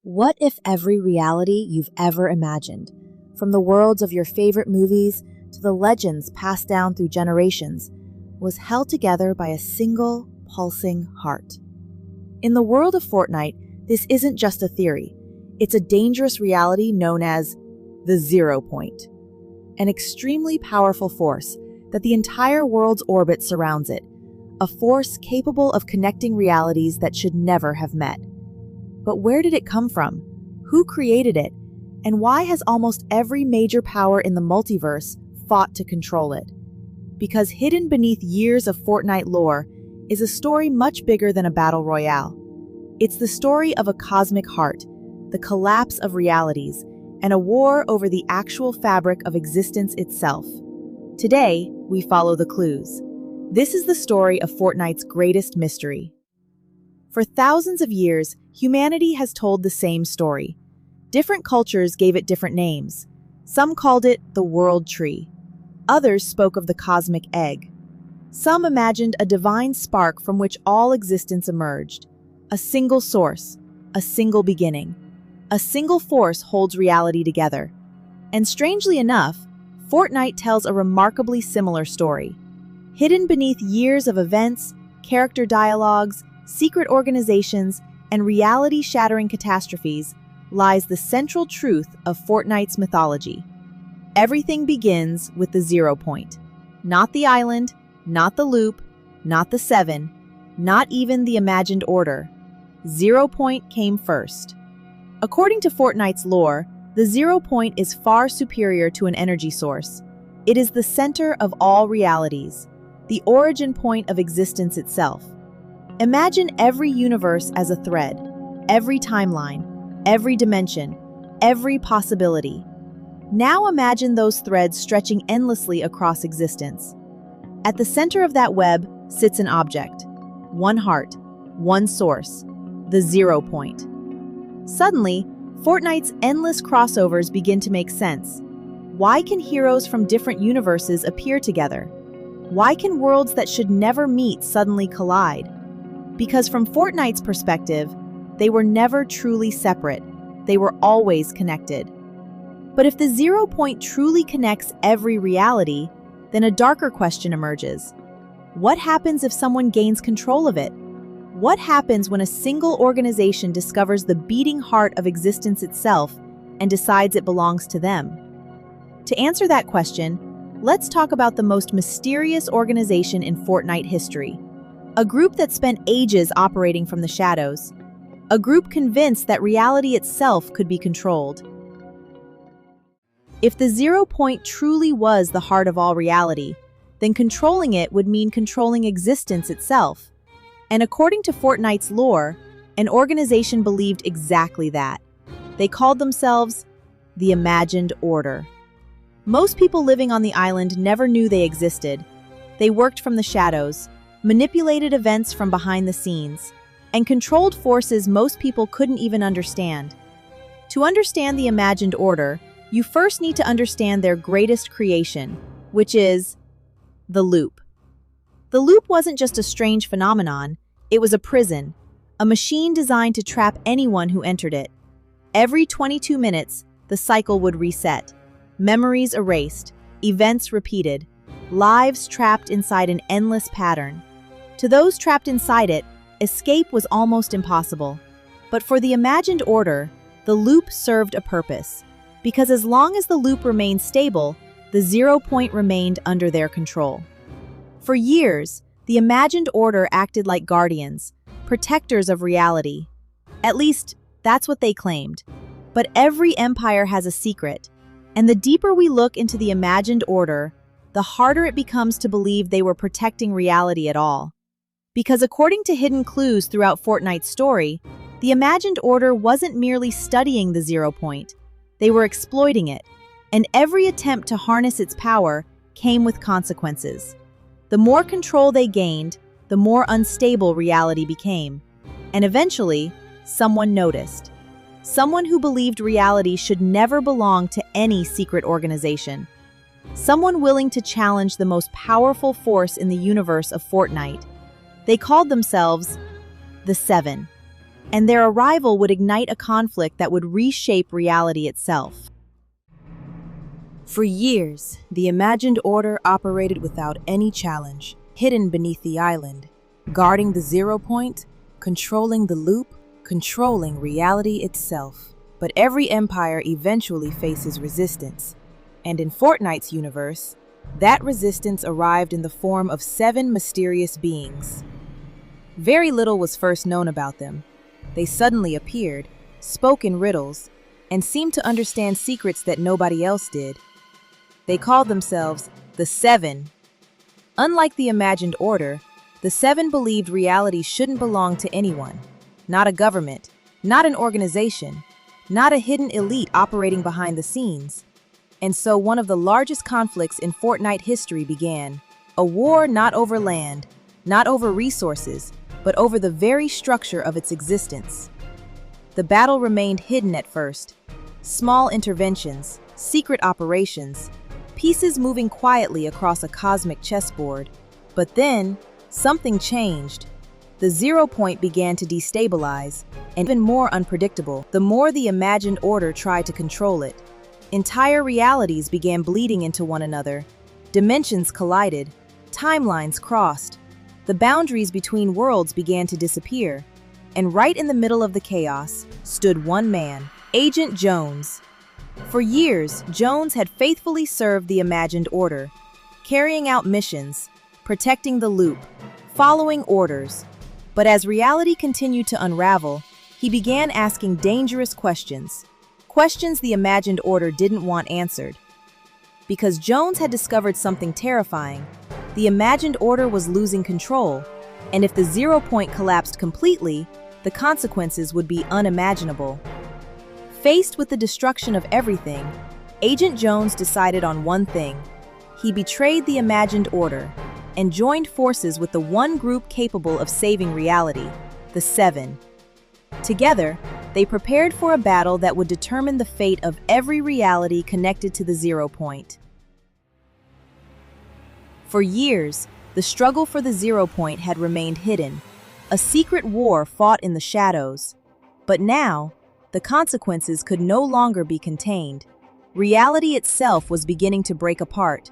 What if every reality you've ever imagined, from the worlds of your favorite movies to the legends passed down through generations, was held together by a single, pulsing heart? In the world of Fortnite, this isn't just a theory. It's a dangerous reality known as the 0 point, an extremely powerful force that the entire world's orbit surrounds it, a force capable of connecting realities that should never have met. But where did it come from? Who created it? And why has almost every major power in the multiverse fought to control it? Because hidden beneath years of Fortnite lore is a story much bigger than a battle royale. It's the story of a cosmic heart, the collapse of realities, and a war over the actual fabric of existence itself. Today, we follow the clues. This is the story of Fortnite's greatest mystery. For thousands of years, humanity has told the same story. Different cultures gave it different names. Some called it the World Tree. Others spoke of the cosmic egg. Some imagined a divine spark from which all existence emerged. A single source, a single beginning. A single force holds reality together. And strangely enough, Fortnite tells a remarkably similar story. Hidden beneath years of events, character dialogues, secret organizations, and reality-shattering catastrophes lies the central truth of Fortnite's mythology. Everything begins with the 0 point. Not the island, not the loop, not the 7, not even the imagined order. 0 point came first. According to Fortnite's lore, the 0 point is far superior to an energy source. It is the center of all realities, the origin point of existence itself. Imagine every universe as a thread, every timeline, every dimension, every possibility. Now imagine those threads stretching endlessly across existence. At the center of that web sits an object, one heart, one source, the 0 point. Suddenly, Fortnite's endless crossovers begin to make sense. Why can heroes from different universes appear together? Why can worlds that should never meet suddenly collide? Because from Fortnite's perspective, they were never truly separate. They were always connected. But if the 0 point truly connects every reality, then a darker question emerges. What happens if someone gains control of it? What happens when a single organization discovers the beating heart of existence itself and decides it belongs to them? To answer that question, let's talk about the most mysterious organization in Fortnite history. A group that spent ages operating from the shadows. A group convinced that reality itself could be controlled. If the 0 point truly was the heart of all reality, then controlling it would mean controlling existence itself. And according to Fortnite's lore, an organization believed exactly that. They called themselves the Imagined Order. Most people living on the island never knew they existed. They worked from the shadows, manipulated events from behind the scenes, and controlled forces most people couldn't even understand. To understand the Imagined Order, you first need to understand their greatest creation, which is the loop. The loop wasn't just a strange phenomenon, it was a prison, a machine designed to trap anyone who entered it. Every 22 minutes, the cycle would reset. Memories erased, events repeated, lives trapped inside an endless pattern. To those trapped inside it, escape was almost impossible. But for the Imagined Order, the loop served a purpose. Because as long as the loop remained stable, the 0 point remained under their control. For years, the Imagined Order acted like guardians, protectors of reality. At least, that's what they claimed. But every empire has a secret, and the deeper we look into the Imagined Order, the harder it becomes to believe they were protecting reality at all. Because according to hidden clues throughout Fortnite's story, the Imagined Order wasn't merely studying the 0 point, they were exploiting it, and every attempt to harness its power came with consequences. The more control they gained, the more unstable reality became. And eventually, someone noticed. Someone who believed reality should never belong to any secret organization. Someone willing to challenge the most powerful force in the universe of Fortnite. They called themselves the 7. and their arrival would ignite a conflict that would reshape reality itself. For years, the imagined order operated without any challenge, hidden beneath the island, guarding the 0 point, controlling the loop, controlling reality itself. But every empire eventually faces resistance. And in Fortnite's universe, that resistance arrived in the form of 7 mysterious beings. Very little was first known about them. They suddenly appeared, spoke in riddles, and seemed to understand secrets that nobody else did. They called themselves the Seven. Unlike the imagined order, the Seven believed reality shouldn't belong to anyone. Not a government, not an organization, not a hidden elite operating behind the scenes. And so one of the largest conflicts in Fortnite history began. A war not over land, not over resources, but over the very structure of its existence. The battle remained hidden at first. Small interventions, secret operations, pieces moving quietly across a cosmic chessboard. But then, something changed. The 0 point began to destabilize, and even more unpredictable, the more the imagined order tried to control it. Entire realities began bleeding into one another. Dimensions collided, timelines crossed. The boundaries between worlds began to disappear. And right in the middle of the chaos stood one man, Agent Jones. For years, Jones had faithfully served the imagined order, carrying out missions, protecting the loop, following orders. But as reality continued to unravel, he began asking dangerous questions. Questions the imagined order didn't want answered. Because Jones had discovered something terrifying, the imagined order was losing control, and if the 0 point collapsed completely, the consequences would be unimaginable. Faced with the destruction of everything, Agent Jones decided on one thing. He betrayed the imagined order and joined forces with the one group capable of saving reality, the Seven. Together, they prepared for a battle that would determine the fate of every reality connected to the 0 point. For years, the struggle for the 0 point had remained hidden, a secret war fought in the shadows. But now, the consequences could no longer be contained. Reality itself was beginning to break apart.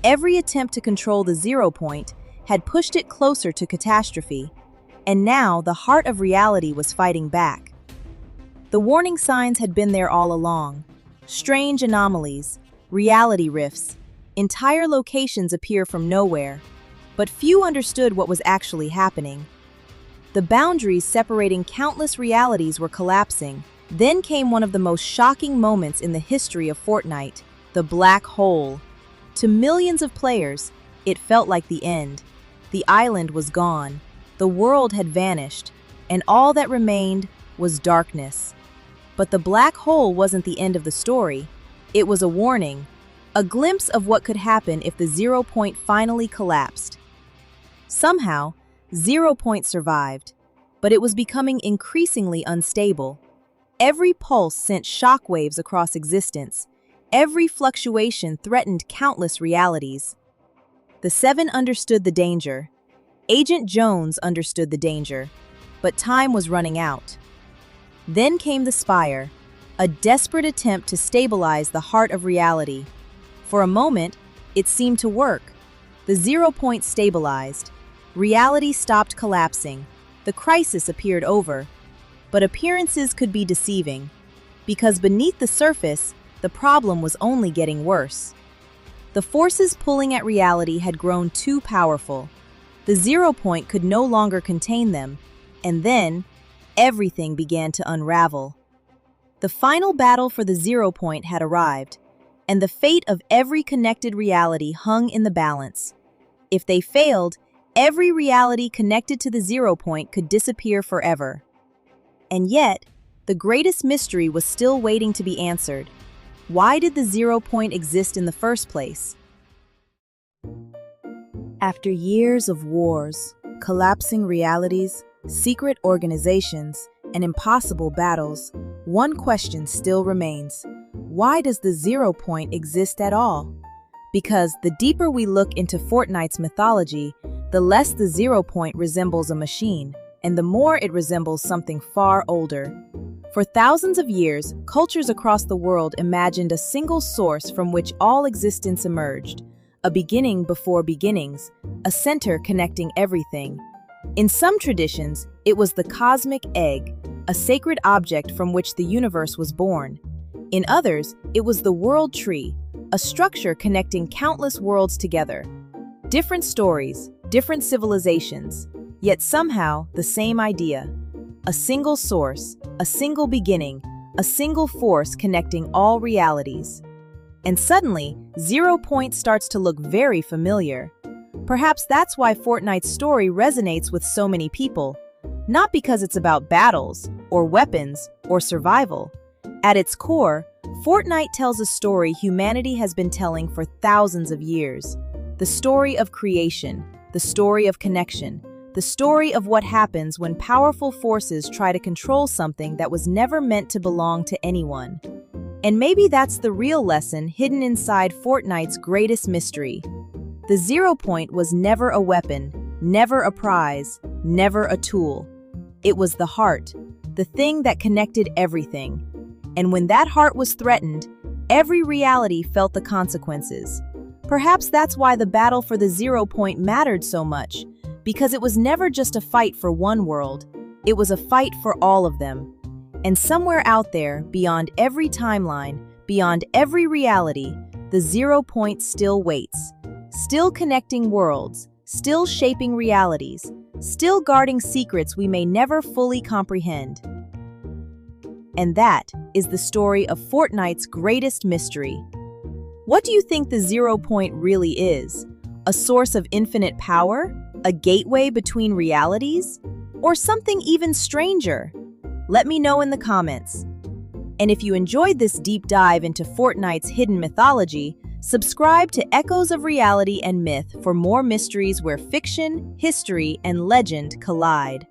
Every attempt to control the 0 point had pushed it closer to catastrophe, and now the heart of reality was fighting back. The warning signs had been there all along. Strange anomalies, reality rifts, entire locations appear from nowhere, but few understood what was actually happening. The boundaries separating countless realities were collapsing. Then came one of the most shocking moments in the history of Fortnite, the black hole. To millions of players, it felt like the end. The island was gone, the world had vanished, and all that remained was darkness. But the black hole wasn't the end of the story. It was a warning, a glimpse of what could happen if the 0 point finally collapsed. Somehow, 0 point survived, but it was becoming increasingly unstable. Every pulse sent shockwaves across existence. Every fluctuation threatened countless realities. The Seven understood the danger. Agent Jones understood the danger, but time was running out. Then came the Spire, a desperate attempt to stabilize the heart of reality. For a moment, it seemed to work. The 0 point stabilized. Reality stopped collapsing. The crisis appeared over. But appearances could be deceiving, because beneath the surface, the problem was only getting worse. The forces pulling at reality had grown too powerful. The 0 point could no longer contain them, and then, everything began to unravel. The final battle for the 0 point had arrived, and the fate of every connected reality hung in the balance. If they failed, every reality connected to the 0 point could disappear forever. And yet, the greatest mystery was still waiting to be answered. Why did the 0 point exist in the first place? After years of wars, collapsing realities, secret organizations, and impossible battles, one question still remains. Why does the 0 point exist at all? Because the deeper we look into Fortnite's mythology, the less the 0 point resembles a machine, and the more it resembles something far older. For thousands of years, cultures across the world imagined a single source from which all existence emerged, a beginning before beginnings, a center connecting everything. In some traditions, it was the cosmic egg, a sacred object from which the universe was born. In others, it was the world tree, a structure connecting countless worlds together. Different stories, different civilizations, yet somehow the same idea. A single source, a single beginning, a single force connecting all realities. And suddenly, 0 Point starts to look very familiar. Perhaps that's why Fortnite's story resonates with so many people. Not because it's about battles, or weapons, or survival. At its core, Fortnite tells a story humanity has been telling for thousands of years. The story of creation, the story of connection, the story of what happens when powerful forces try to control something that was never meant to belong to anyone. And maybe that's the real lesson hidden inside Fortnite's greatest mystery. The 0 Point was never a weapon, never a prize, never a tool. It was the heart, the thing that connected everything. And when that heart was threatened, every reality felt the consequences. Perhaps that's why the battle for the 0 Point mattered so much, because it was never just a fight for one world, it was a fight for all of them. And somewhere out there, beyond every timeline, beyond every reality, the 0 Point still waits, still connecting worlds, still shaping realities, still guarding secrets we may never fully comprehend. And that is the story of Fortnite's greatest mystery. What do you think the 0 Point really is? A source of infinite power? A gateway between realities? Or something even stranger? Let me know in the comments. And if you enjoyed this deep dive into Fortnite's hidden mythology, subscribe to Echoes of Reality and Myth for more mysteries where fiction, history, and legend collide.